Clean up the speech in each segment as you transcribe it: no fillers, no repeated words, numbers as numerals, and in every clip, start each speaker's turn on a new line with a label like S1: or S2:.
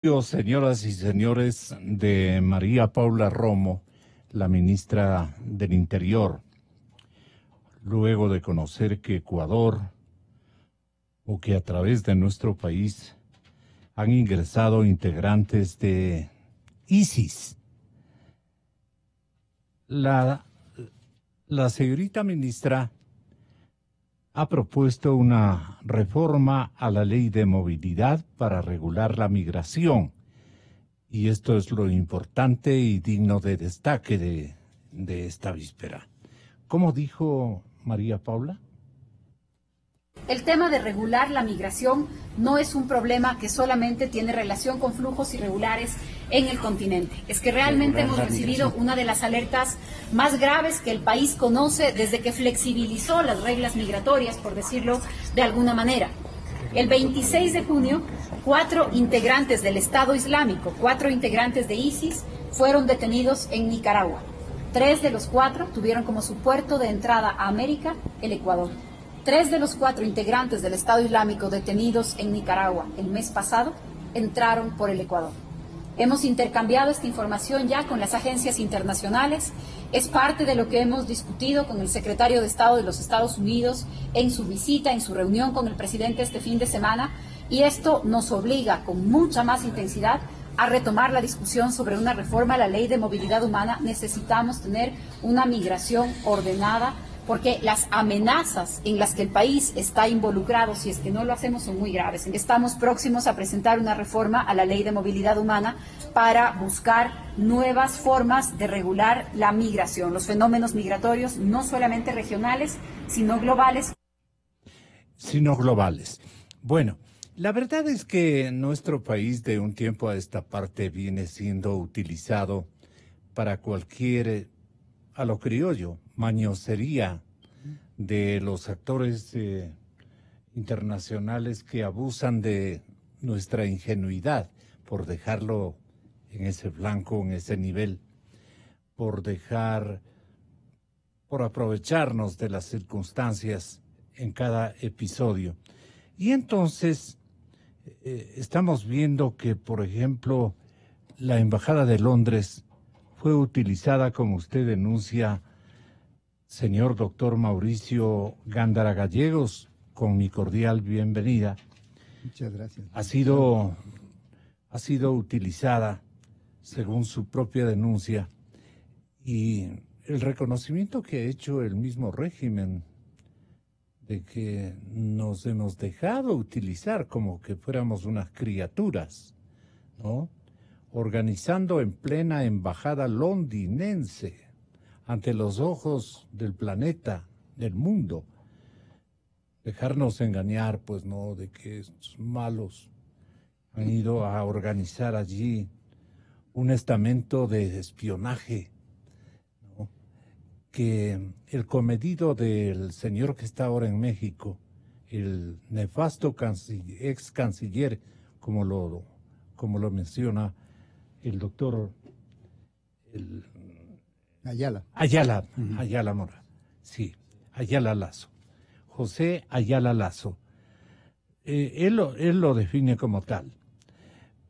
S1: Señoras y señores, de María Paula Romo, la ministra del Interior, luego de conocer que Ecuador, o que a través de nuestro país han ingresado integrantes de ISIS. La, la señorita ministra ha propuesto una reforma a la ley de movilidad para regular la migración. Y esto es lo importante y digno de destaque de esta víspera. ¿Cómo dijo María Paula?
S2: El tema de regular la migración no es un problema que solamente tiene relación con flujos irregulares en el continente. Es que realmente hemos recibido una de las alertas más graves que el país conoce desde que flexibilizó las reglas migratorias, por decirlo de alguna manera. El 26 de junio, 4 integrantes del Estado Islámico, 4 integrantes de ISIS, fueron detenidos en Nicaragua. 3 de los 4 tuvieron como su puerto de entrada a América el Ecuador. 3 de los 4 integrantes del Estado Islámico detenidos en Nicaragua el mes pasado entraron por el Ecuador. Hemos intercambiado esta información ya con las agencias internacionales. Es parte de lo que hemos discutido con el secretario de Estado de los Estados Unidos en su visita, en su reunión con el presidente este fin de semana, y esto nos obliga con mucha más intensidad a retomar la discusión sobre una reforma a la Ley de Movilidad Humana. Necesitamos tener una migración ordenada, porque las amenazas en las que el país está involucrado, si es que no lo hacemos, son muy graves. Estamos próximos a presentar una reforma a la Ley de Movilidad Humana para buscar nuevas formas de regular la migración, los fenómenos migratorios, no solamente regionales, sino globales.
S1: Bueno, la verdad es que nuestro país de un tiempo a esta parte viene siendo utilizado para cualquier, a lo criollo, mañosería de los actores internacionales que abusan de nuestra ingenuidad, por dejarlo en ese blanco, en ese nivel, por aprovecharnos de las circunstancias en cada episodio. Y entonces estamos viendo que, por ejemplo, la Embajada de Londres fue utilizada, como usted denuncia, señor doctor Mauricio Gándara Gallegos, con mi cordial bienvenida.
S3: Muchas gracias.
S1: Ha sido utilizada, según su propia denuncia, y el reconocimiento que ha hecho el mismo régimen de que nos hemos dejado utilizar como que fuéramos unas criaturas, ¿no? Organizando en plena embajada londinense, ante los ojos del planeta, del mundo, dejarnos engañar, pues no, de que estos malos han ido a organizar allí un estamento de espionaje, ¿no? Que el comedido del señor que está ahora en México, el nefasto ex canciller, como lo menciona el doctor Ayala Mora, sí, Ayala Lazo, José Ayala Lazo. Él lo define como tal.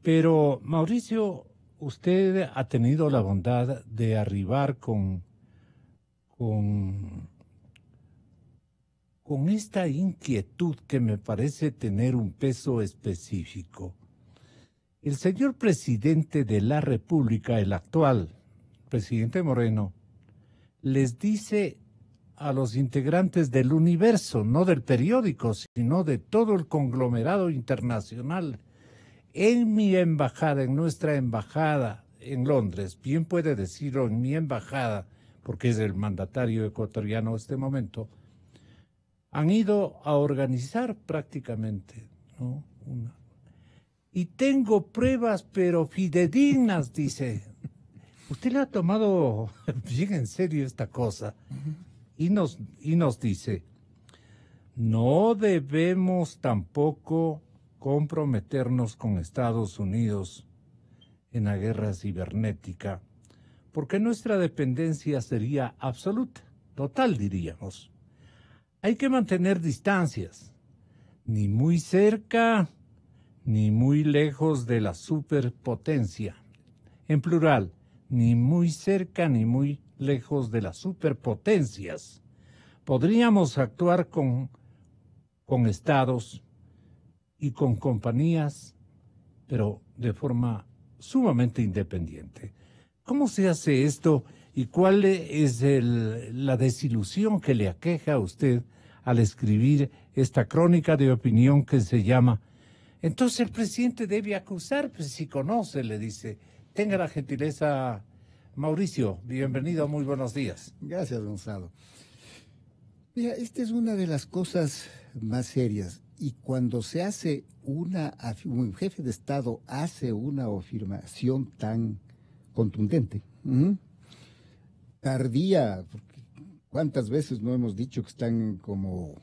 S1: Pero, Mauricio, usted ha tenido la bondad de arribar con esta inquietud que me parece tener un peso específico. El señor presidente de la República, el actual presidente Moreno, les dice a los integrantes del universo, no del periódico, sino de todo el conglomerado internacional, en mi embajada, en nuestra embajada en Londres, bien puede decirlo en mi embajada, porque es el mandatario ecuatoriano en este momento, han ido a organizar prácticamente, ¿no? Y tengo pruebas, pero fidedignas, dice. Usted le ha tomado bien en serio esta cosa y nos dice, no debemos tampoco comprometernos con Estados Unidos en la guerra cibernética, porque nuestra dependencia sería absoluta, total diríamos. Hay que mantener distancias, ni muy cerca, ni muy lejos de la superpotencia. En plural, ni muy cerca ni muy lejos de las superpotencias. Podríamos actuar con estados y con compañías, pero de forma sumamente independiente. ¿Cómo se hace esto y cuál es la desilusión que le aqueja a usted al escribir esta crónica de opinión que se llama "Entonces el presidente debe acusar"? Pues si conoce, le dice. Tenga la gentileza, Mauricio, bienvenido, muy buenos días.
S3: Gracias, Gonzalo. Mira, esta es una de las cosas más serias, y cuando se hace un jefe de Estado hace una afirmación tan contundente, tardía, porque ¿cuántas veces no hemos dicho que están como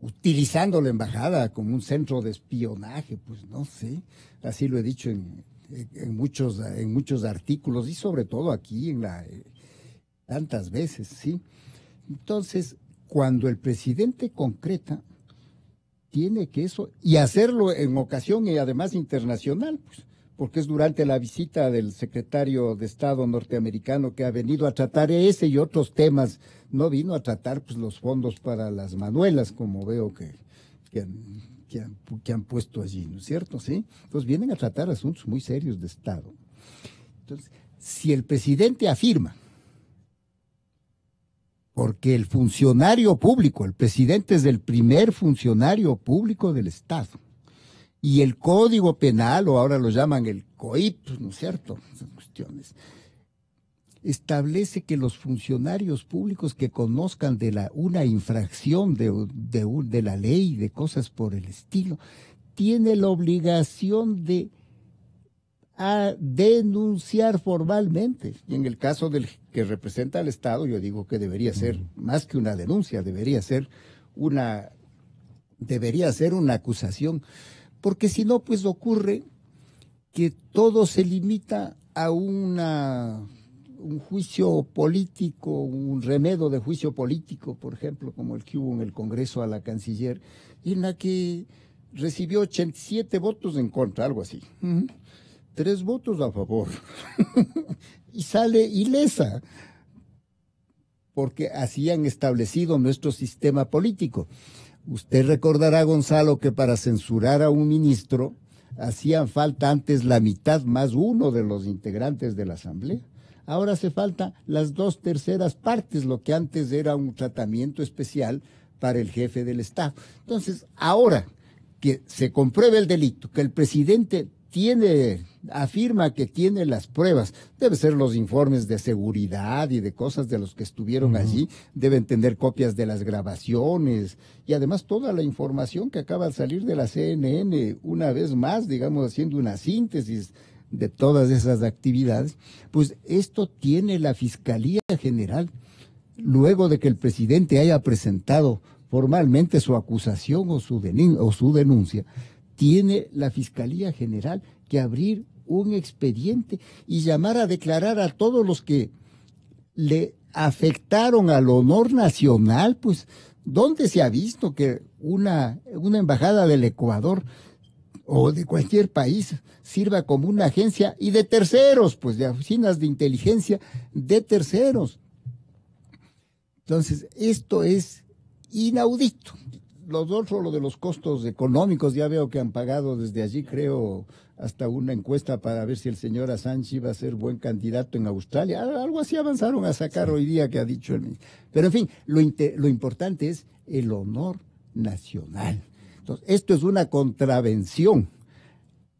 S3: utilizando la embajada como un centro de espionaje? Pues no sé, así lo he dicho en muchos artículos, y sobre todo aquí tantas veces, ¿sí? Entonces, cuando el presidente concreta, tiene que eso, y hacerlo en ocasión y además internacional, pues, porque es durante la visita del secretario de Estado norteamericano que ha venido a tratar ese y otros temas. No vino a tratar pues los fondos para las manuelas, como veo que han puesto allí, ¿no es cierto? ¿Sí? Entonces vienen a tratar asuntos muy serios de Estado. Entonces, si el presidente afirma, porque el funcionario público, el presidente es el primer funcionario público del Estado, y el Código Penal, o ahora lo llaman el COIP, ¿no es cierto?, esas cuestiones, establece que los funcionarios públicos que conozcan de una infracción de la ley, de cosas por el estilo, tiene la obligación de denunciar formalmente. Y en el caso del que representa al Estado, yo digo que debería ser más que una denuncia, debería ser una acusación, porque si no, pues ocurre que todo se limita a un juicio político, un remedio de juicio político, por ejemplo, como el que hubo en el Congreso a la canciller, en la que recibió 87 votos en contra, algo así. 3 votos a favor. Y sale ilesa, porque así han establecido nuestro sistema político. Usted recordará, Gonzalo, que para censurar a un ministro hacían falta antes la mitad más uno de los integrantes de la Asamblea. Ahora hace falta las 2/3 partes, lo que antes era un tratamiento especial para el jefe del Estado. Entonces, ahora que se compruebe el delito, que el presidente afirma que tiene las pruebas, debe ser los informes de seguridad y de cosas de los que estuvieron allí, deben tener copias de las grabaciones y además toda la información que acaba de salir de la CNN, una vez más, digamos, haciendo una síntesis de todas esas actividades. Pues esto tiene la Fiscalía General, luego de que el presidente haya presentado formalmente su acusación o su denuncia, tiene la Fiscalía General que abrir un expediente y llamar a declarar a todos los que le afectaron al honor nacional. Pues, ¿dónde se ha visto que una embajada del Ecuador o de cualquier país sirva como una agencia y de terceros, pues de oficinas de inteligencia de terceros? Entonces, esto es inaudito. Los otros, lo de los costos económicos, ya veo que han pagado desde allí, creo, hasta una encuesta para ver si el señor Assange iba a ser buen candidato en Australia. Algo así avanzaron a sacar hoy día que ha dicho el ministro. Pero en fin, lo importante es el honor nacional. Entonces, esto es una contravención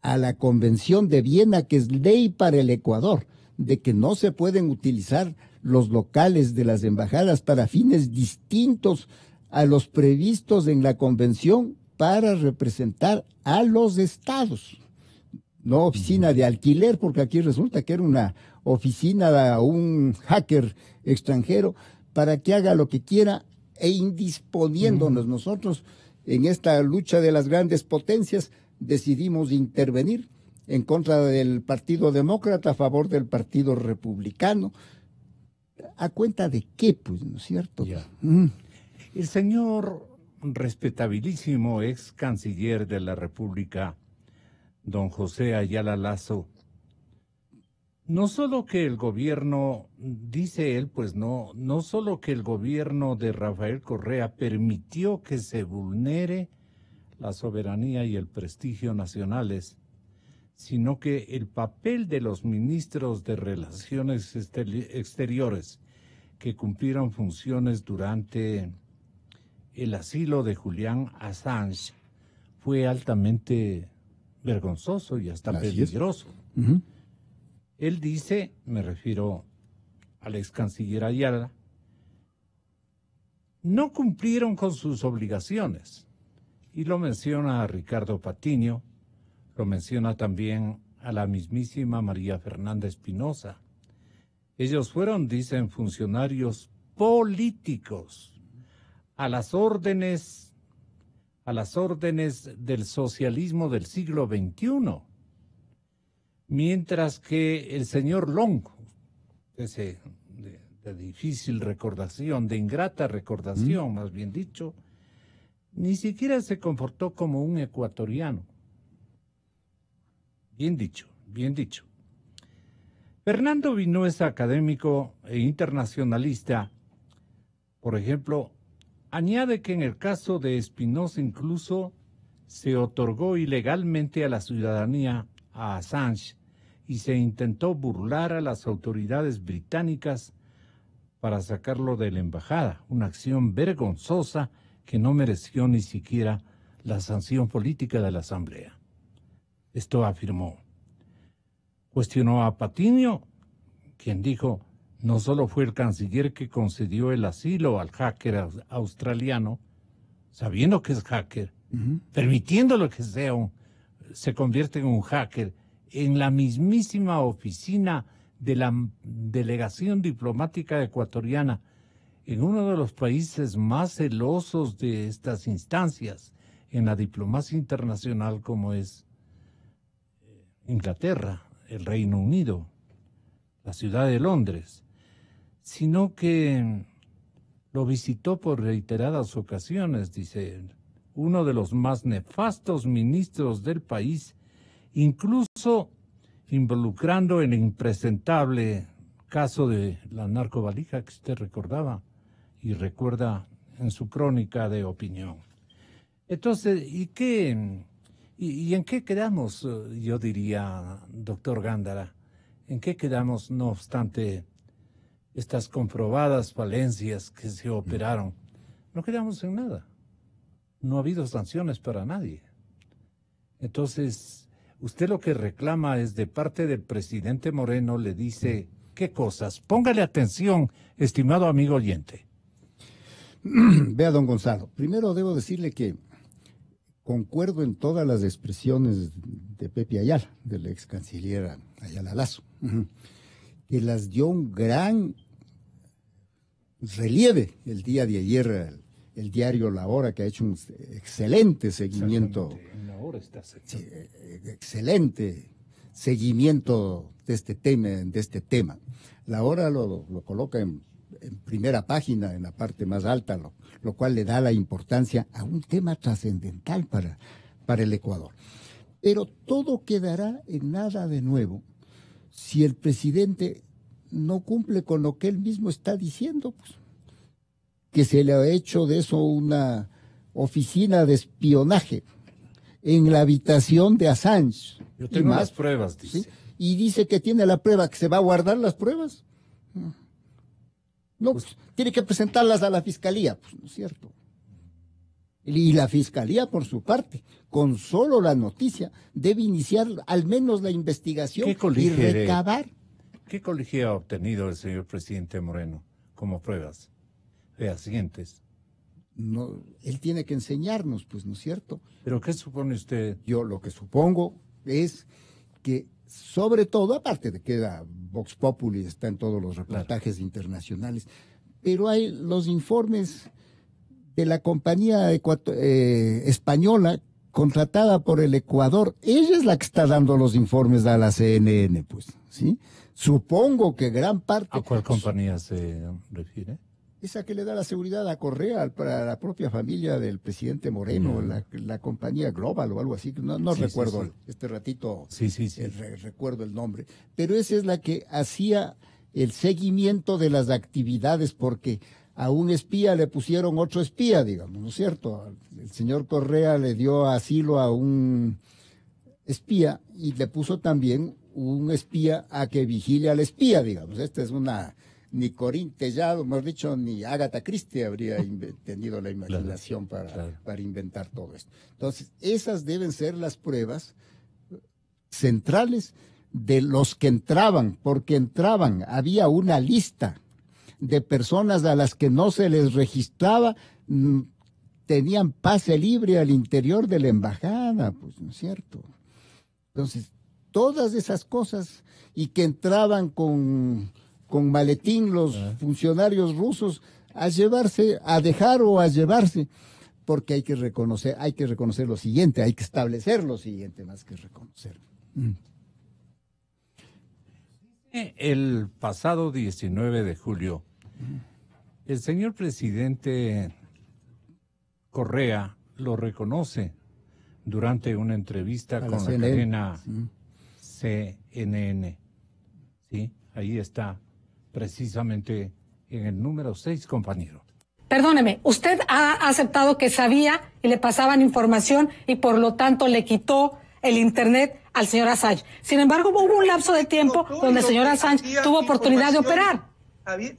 S3: a la Convención de Viena, que es ley para el Ecuador, de que no se pueden utilizar los locales de las embajadas para fines distintos a los previstos en la convención para representar a los estados. No oficina de alquiler, porque aquí resulta que era una oficina de un hacker extranjero para que haga lo que quiera e indisponiéndonos. Nosotros en esta lucha de las grandes potencias decidimos intervenir en contra del Partido Demócrata, a favor del Partido Republicano. ¿A cuenta de qué? Pues, ¿no es cierto?
S1: El señor respetabilísimo ex canciller de la República, don José Ayala Lazo, no solo que el gobierno, dice él, pues no solo que el gobierno de Rafael Correa permitió que se vulnere la soberanía y el prestigio nacionales, sino que el papel de los ministros de Relaciones Exteriores que cumplieron funciones durante el asilo de Julian Assange fue altamente vergonzoso y hasta peligroso. Él dice, me refiero al ex canciller Ayala, no cumplieron con sus obligaciones. Y lo menciona a Ricardo Patiño, lo menciona también a la mismísima María Fernanda Espinosa. Ellos fueron, dicen, funcionarios políticos a las órdenes del socialismo del siglo XXI. Mientras que el señor Long, ese de difícil recordación, de ingrata recordación, más bien dicho, ni siquiera se comportó como un ecuatoriano. Bien dicho, bien dicho. Fernando Vino es académico e internacionalista. Por ejemplo, añade que en el caso de Espinosa incluso se otorgó ilegalmente a la ciudadanía a Assange y se intentó burlar a las autoridades británicas para sacarlo de la embajada, una acción vergonzosa que no mereció ni siquiera la sanción política de la Asamblea. Esto afirmó. Cuestionó a Patiño, quien dijo, no solo fue el canciller que concedió el asilo al hacker australiano, sabiendo que es hacker, permitiéndolo que se convierte en un hacker, en la mismísima oficina de la delegación diplomática ecuatoriana, en uno de los países más celosos de estas instancias en la diplomacia internacional como es Inglaterra, el Reino Unido, la ciudad de Londres, sino que lo visitó por reiteradas ocasiones, dice él, uno de los más nefastos ministros del país, incluso involucrando en el impresentable caso de la narcovalija que usted recordaba y recuerda en su crónica de opinión. Entonces, ¿y en qué quedamos? Yo diría, doctor Gándara, ¿en qué quedamos no obstante estas comprobadas falencias que se operaron? No quedamos en nada. No ha habido sanciones para nadie. Entonces, usted lo que reclama es de parte del presidente Moreno, le dice, ¿qué cosas? Póngale atención, estimado amigo oyente.
S3: Vea, don Gonzalo, primero debo decirle que concuerdo en todas las expresiones de Pepe Ayala, del ex canciller Ayala Lazo, que las dio un gran relieve el día de ayer el diario La Hora, que ha hecho un excelente seguimiento. Excelente seguimiento de este tema. La Hora lo coloca en primera página, en la parte más alta, lo cual le da la importancia a un tema trascendental para el Ecuador. Pero todo quedará en nada de nuevo si el presidente no cumple con lo que él mismo está diciendo, pues, que se le ha hecho de eso una oficina de espionaje en la habitación de Assange.
S1: Yo tengo las pruebas, dice.
S3: ¿Sí? Y dice que tiene la prueba, que se va a guardar las pruebas. No, pues, tiene que presentarlas a la fiscalía, pues no es cierto. Y la fiscalía, por su parte, con solo la noticia, debe iniciar al menos la investigación y recabar.
S1: ¿Qué colegio ha obtenido el señor presidente Moreno como pruebas fehacientes?
S3: No, él tiene que enseñarnos, pues, ¿no es cierto?
S1: ¿Pero qué supone usted?
S3: Yo lo que supongo es que, sobre todo, aparte de que la Vox Populi está en todos los reportajes internacionales, pero hay los informes de la compañía española contratada por el Ecuador. Ella es la que está dando los informes a la CNN, pues, ¿sí? Supongo que gran parte...
S1: ¿A cuál compañía se refiere?
S3: Esa que le da la seguridad a Correa para la propia familia del presidente Moreno, la compañía Global o algo así, no
S1: Sí,
S3: recuerdo,
S1: sí.
S3: este ratito
S1: Sí.
S3: recuerdo el nombre, pero esa es la que hacía el seguimiento de las actividades, porque a un espía le pusieron otro espía, digamos, ¿no es cierto? El señor Correa le dio asilo a un espía y le puso también un espía a que vigile al espía, digamos. Esta es ni Corín Tellado, mejor dicho, ni Agatha Christie habría tenido la imaginación para inventar todo esto. Entonces, esas deben ser las pruebas centrales de los que entraban, porque había una lista de personas a las que no se les registraba, tenían pase libre al interior de la embajada, pues, ¿no es cierto? Entonces, todas esas cosas, y que entraban con maletín los funcionarios rusos a dejar o a llevarse, porque hay que reconocer lo siguiente, hay que establecer lo siguiente más que reconocer.
S1: El pasado 19 de julio, el señor presidente Correa lo reconoce durante una entrevista con la cadena CNN. ¿Sí? Ahí está, precisamente en el número 6, compañero.
S4: Perdóneme, usted ha aceptado que sabía y le pasaban información y por lo tanto le quitó el Internet al señor Assange. Sin embargo, hubo un lapso de tiempo donde el señor Assange tuvo oportunidad de operar.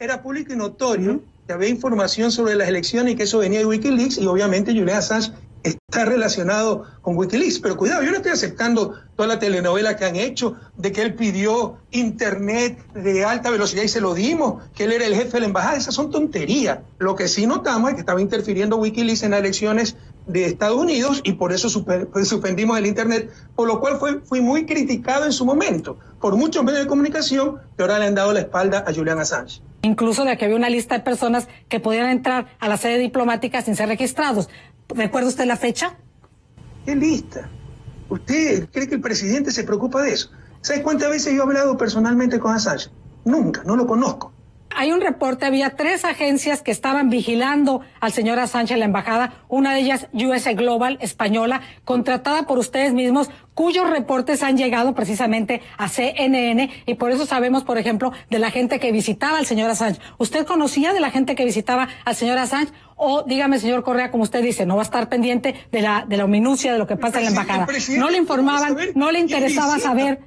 S5: Era público y notorio que había información sobre las elecciones y que eso venía de Wikileaks, y obviamente Julian Assange está relacionado con Wikileaks. Pero cuidado, yo no estoy aceptando toda la telenovela que han hecho de que él pidió internet de alta velocidad y se lo dimos, que él era el jefe de la embajada. Esas son tonterías. Lo que sí notamos es que estaba interfiriendo Wikileaks en las elecciones de Estados Unidos y por eso suspendimos el internet, por lo cual fui muy criticado en su momento por muchos medios de comunicación que ahora le han dado la espalda a Julian Assange.
S4: Incluso de que había una lista de personas que podían entrar a la sede diplomática sin ser registrados. ¿Recuerda usted la fecha?
S5: ¿Qué lista? ¿Usted cree que el presidente se preocupa de eso? ¿Sabe cuántas veces yo he hablado personalmente con Assange? Nunca, no lo conozco.
S4: Hay un reporte, había 3 agencias que estaban vigilando al señor Assange en la embajada, una de ellas USA Global, española, contratada por ustedes mismos, cuyos reportes han llegado precisamente a CNN, y por eso sabemos, por ejemplo, de la gente que visitaba al señor Assange. ¿Usted conocía de la gente que visitaba al señor Assange? O dígame, señor Correa, como usted dice, no va a estar pendiente de la minucia de lo que pasa en la embajada. No le informaban, no le interesaba saber.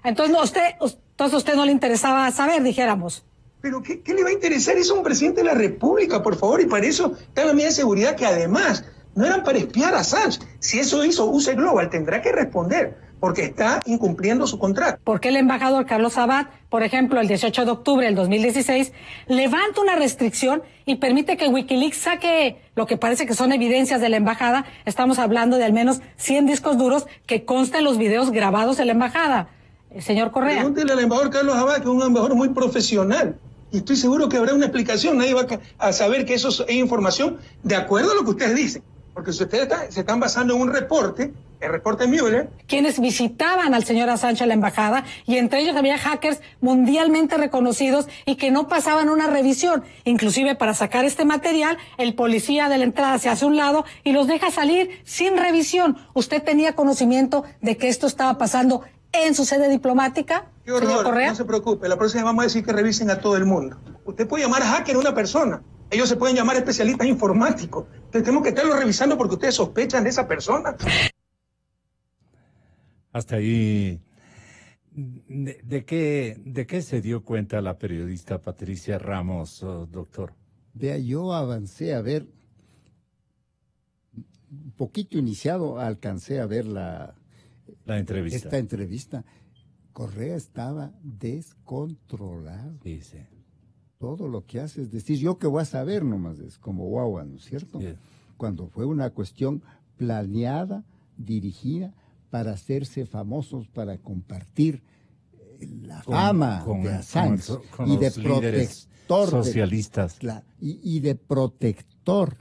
S4: Entonces, a usted no le interesaba saber, dijéramos.
S5: ¿Pero qué le va a interesar? Es un presidente de la República, por favor, y para eso está la medida de seguridad que además no eran para espiar a Assange. Si eso hizo USA Global, tendrá que responder, porque está incumpliendo su contrato.
S4: ¿Por qué el embajador Carlos Abad, por ejemplo, el 18 de octubre del 2016, levanta una restricción y permite que Wikileaks saque lo que parece que son evidencias de la embajada? Estamos hablando de al menos 100 discos duros que constan los videos grabados de la embajada. Señor Correa.
S5: Pregúntele al embajador Carlos Abad, que es un embajador muy profesional. Y estoy seguro que habrá una explicación. Nadie va a saber que eso es información de acuerdo a lo que ustedes dicen. Porque si ustedes se están basando en un reporte, el reporte Mueller.
S4: Quienes visitaban al señor Assange a la embajada, y entre ellos había hackers mundialmente reconocidos y que no pasaban una revisión. Inclusive para sacar este material, el policía de la entrada se hace a un lado y los deja salir sin revisión. ¿Usted tenía conocimiento de que esto estaba pasando en su sede diplomática?
S5: Qué horror,
S4: señor Correa.
S5: No se preocupe, la próxima vamos a decir que revisen a todo el mundo. Usted puede llamar a hacker a una persona, ellos se pueden llamar especialistas informáticos. Entonces tenemos que estarlo revisando porque ustedes sospechan de esa persona.
S1: Hasta ahí, ¿de qué se dio cuenta la periodista Patricia Ramos, doctor?
S3: Vea, yo avancé a ver, un poquito iniciado, alcancé a ver esta entrevista. Correa estaba descontrolado.
S1: Sí.
S3: Todo lo que hace es decir, yo que voy a saber nomás, es como guagua, ¿no es cierto?
S1: Sí.
S3: Cuando fue una cuestión planeada, dirigida, para hacerse famosos, para compartir la fama de Assange y de protector
S1: socialistas.
S3: y de protector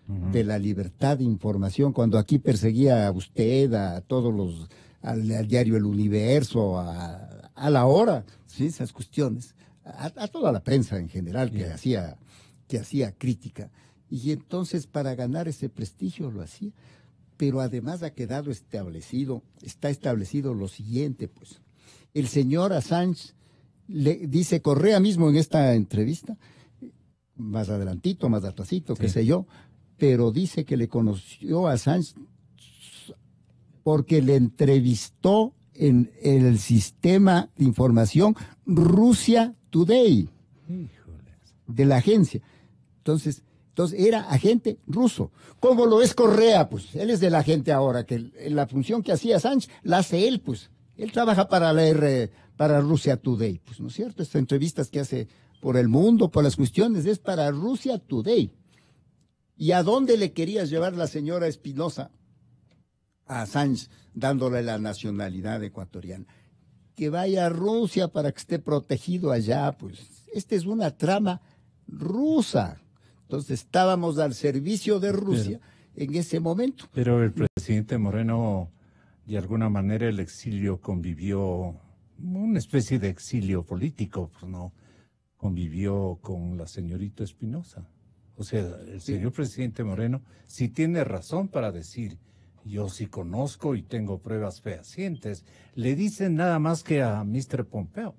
S3: de la libertad de información, cuando aquí perseguía a usted, a todos al diario El Universo, a La Hora, ¿sí? Esas cuestiones, a toda la prensa en general que que hacía crítica. Y entonces para ganar ese prestigio lo hacía. Pero además está establecido lo siguiente, pues. El señor Assange le dice Correa mismo en esta entrevista, más adelantito, más atrasito, qué sé yo, pero dice que le conoció a Assange porque le entrevistó en el sistema de información Russia Today, de la agencia. Entonces era agente ruso. ¿Cómo lo es Correa? Pues él es de la gente ahora, que la función que hacía Assange la hace él, pues. Él trabaja para Russia Today, pues, ¿no es cierto? Estas entrevistas que hace por el mundo, por las cuestiones, es para Russia Today. ¿Y a dónde le querías llevar la señora Espinosa a Assange, dándole la nacionalidad ecuatoriana? Que vaya a Rusia para que esté protegido allá, pues. Esta es una trama rusa. Entonces estábamos al servicio de Rusia en ese momento.
S1: Pero el presidente Moreno, de alguna manera, el exilio convivió, una especie de exilio político, pues no, convivió con la señorita Espinosa. O sea, el señor presidente Moreno sí tiene razón para decir, yo sí conozco y tengo pruebas fehacientes. Le dicen nada más que a Mr. Pompeo.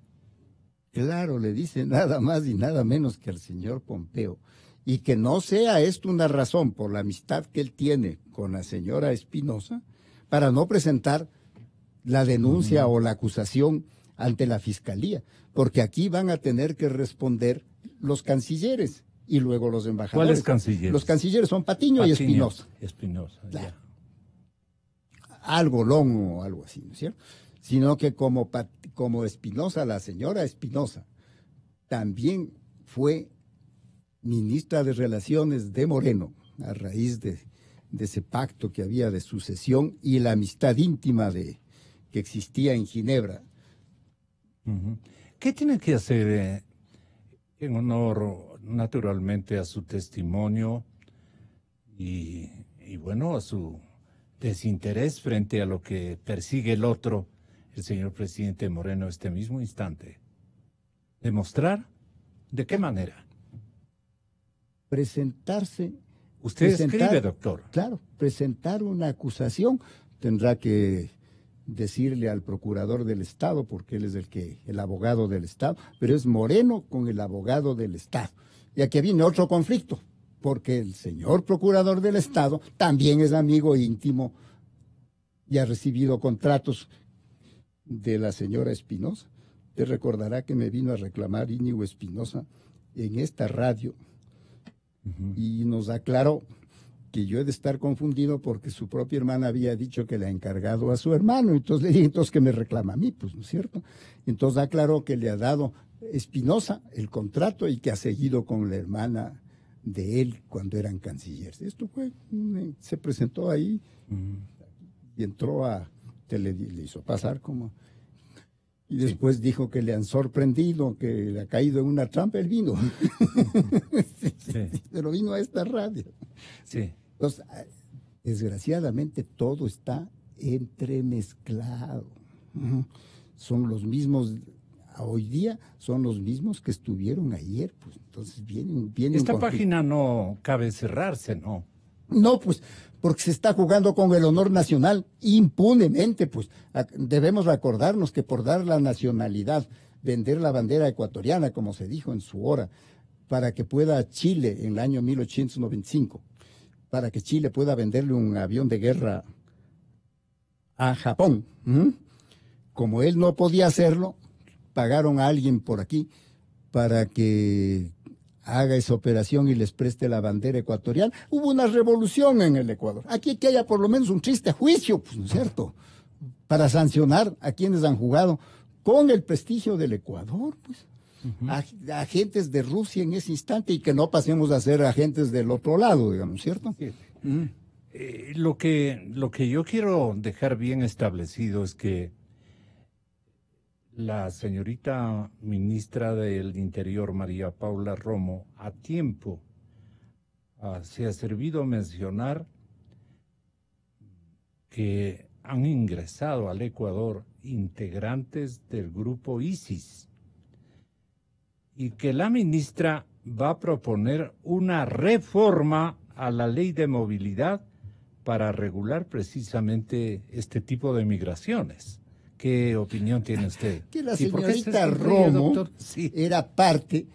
S3: Claro, le dice nada más y nada menos que al señor Pompeo. Y que no sea esto una razón por la amistad que él tiene con la señora Espinosa para no presentar la denuncia o la acusación ante la fiscalía, porque aquí van a tener que responder los cancilleres y luego los embajadores.
S1: ¿Cuáles cancilleres?
S3: Los cancilleres son Patiño y Espinosa.
S1: Espinosa,
S3: claro.
S1: Ya.
S3: Algo longo o algo así, ¿no es cierto? Sino que como Espinosa, la señora Espinosa, también fue ministra de Relaciones de Moreno, a raíz de ese pacto que había de sucesión y la amistad íntima que existía en Ginebra.
S1: ¿Qué tiene que hacer en honor, naturalmente, a su testimonio y bueno, a su desinterés frente a lo que persigue el otro, el señor presidente Moreno, este mismo instante? ¿Demostrar? ¿De qué manera?
S3: Presentarse.
S1: Usted escribe, doctor.
S3: Claro, presentar una acusación. Tendrá que decirle al procurador del Estado, porque él es el abogado del Estado, pero es Moreno con el abogado del Estado. Y aquí viene otro conflicto, porque el señor procurador del Estado también es amigo íntimo y ha recibido contratos de la señora Espinosa. Te recordará que me vino a reclamar Íñigo Espinosa en esta radio y nos aclaró que yo he de estar confundido porque su propia hermana había dicho que le ha encargado a su hermano. Entonces le dije, entonces que me reclama a mí, pues, ¿no es cierto? Entonces aclaró que le ha dado Espinosa el contrato y que ha seguido con la hermana de él cuando eran cancilleres. Esto fue, se presentó ahí y entró le hizo pasar como... Y después dijo que le han sorprendido, que le ha caído en una trampa. Él vino. Pero vino a esta radio.
S1: Sí.
S3: Entonces, desgraciadamente todo está entremezclado. Son los mismos, hoy día son los mismos que estuvieron ayer. Pues entonces vienen
S1: Esta página no cabe cerrarse, ¿no?
S3: No, pues, porque se está jugando con el honor nacional impunemente, pues. Debemos recordarnos que por dar la nacionalidad, vender la bandera ecuatoriana, como se dijo en su hora, para que pueda Chile, en el año 1895, para que Chile pueda venderle un avión de guerra a Japón. Como él no podía hacerlo, pagaron a alguien por aquí para que haga esa operación y les preste la bandera ecuatoriana. Hubo una revolución en el Ecuador. Aquí que haya por lo menos un triste juicio, pues, ¿no es cierto?, para sancionar a quienes han jugado con el prestigio del Ecuador, pues. Agentes de Rusia en ese instante, y que no pasemos a ser agentes del otro lado, digamos, ¿cierto?
S1: Sí. Lo que yo quiero dejar bien establecido es que la señorita ministra del Interior, María Paula Romo, a tiempo se ha servido a mencionar que han ingresado al Ecuador integrantes del grupo ISIS y que la ministra va a proponer una reforma a la ley de movilidad para regular precisamente este tipo de migraciones. ¿Qué opinión tiene usted?
S3: Que la
S1: ¿Y por qué se
S3: señorita
S1: sonríe,
S3: Romo
S1: doctor? Sí.
S3: era parte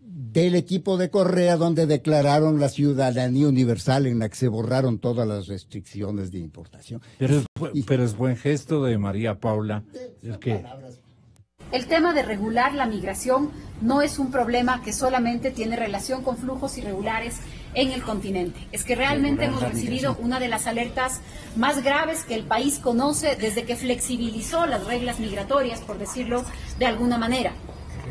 S3: del equipo de Correa donde declararon la ciudadanía universal, en la que se borraron todas las restricciones de importación.
S1: Pero es buen gesto de María Paula. Es que
S2: El tema de regular la migración no es un problema que solamente tiene relación con flujos irregulares en el continente. Es que realmente hemos recibido una de las alertas más graves que el país conoce desde que flexibilizó las reglas migratorias, por decirlo de alguna manera.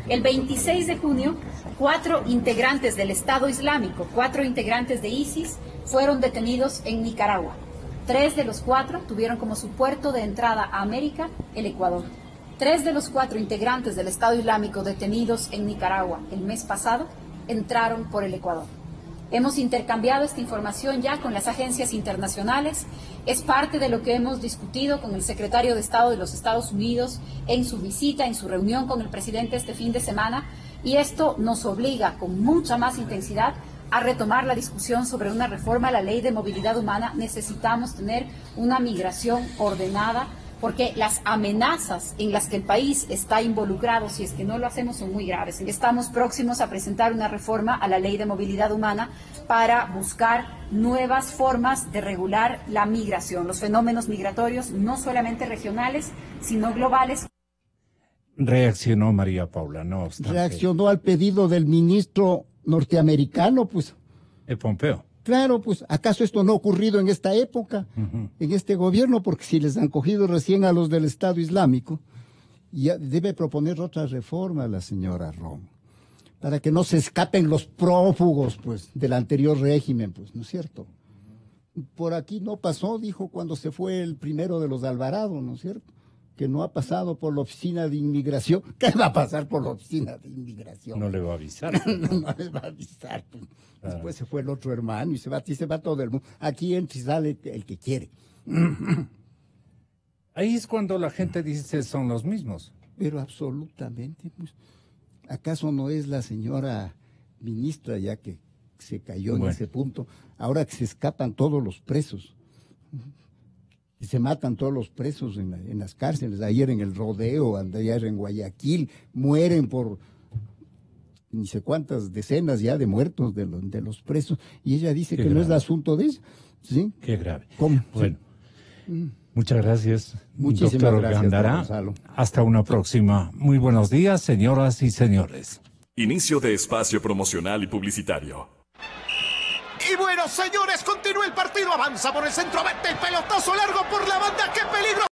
S2: El 26 de junio, 4 integrantes del Estado Islámico, 4 integrantes de ISIS, fueron detenidos en Nicaragua. 3 de los 4 tuvieron como su puerto de entrada a América el Ecuador. 3 de los 4 integrantes del Estado Islámico detenidos en Nicaragua el mes pasado entraron por el Ecuador. Hemos intercambiado esta información ya con las agencias internacionales. Es parte de lo que hemos discutido con el secretario de Estado de los Estados Unidos en su visita, en su reunión con el presidente este fin de semana, y esto nos obliga con mucha más intensidad a retomar la discusión sobre una reforma a la Ley de Movilidad Humana. Necesitamos tener una migración ordenada, porque las amenazas en las que el país está involucrado, si es que no lo hacemos, son muy graves. Estamos próximos a presentar una reforma a la Ley de Movilidad Humana para buscar nuevas formas de regular la migración, los fenómenos migratorios, no solamente regionales, sino globales.
S1: reaccionó María Paula, no obstante.
S3: Reaccionó al pedido del ministro norteamericano, pues.
S1: El Pompeo.
S3: Claro, pues, ¿acaso esto no ha ocurrido en esta época, en este gobierno? Porque si les han cogido recién a los del Estado Islámico, ya debe proponer otra reforma la señora Romo, para que no se escapen los prófugos, pues, del anterior régimen, pues, ¿no es cierto? Por aquí no pasó, dijo cuando se fue el primero de los Alvarado, ¿no es cierto? Que no ha pasado por la oficina de inmigración. ¿Qué va a pasar por la oficina de inmigración?
S1: No le va a avisar.
S3: No les va a avisar. Pues. Después se fue el otro hermano y se va todo el mundo. Aquí entra y sale el que quiere.
S1: Ahí es cuando la gente dice son los mismos.
S3: Pero absolutamente, pues. ¿Acaso no es la señora ministra ya que se cayó en ese punto? Ahora que se escapan todos los presos. Y se matan todos los presos en las cárceles. Ayer en el Rodeo, ayer en Guayaquil, mueren por ni sé cuántas decenas ya de muertos de los presos. Y ella dice que no es el asunto de ella. ¿Sí?
S1: Qué grave.
S3: ¿Cómo?
S1: Bueno, muchas gracias,
S3: Muchísimas
S1: doctor
S3: gracias,
S1: Gándara.
S3: Gonzalo.
S1: Hasta una próxima. Muy buenos días, señoras y señores.
S6: Inicio de espacio promocional y publicitario.
S7: Y bueno, señores, continúa el partido, avanza por el centro, mete el pelotazo largo por la banda, ¡qué peligro!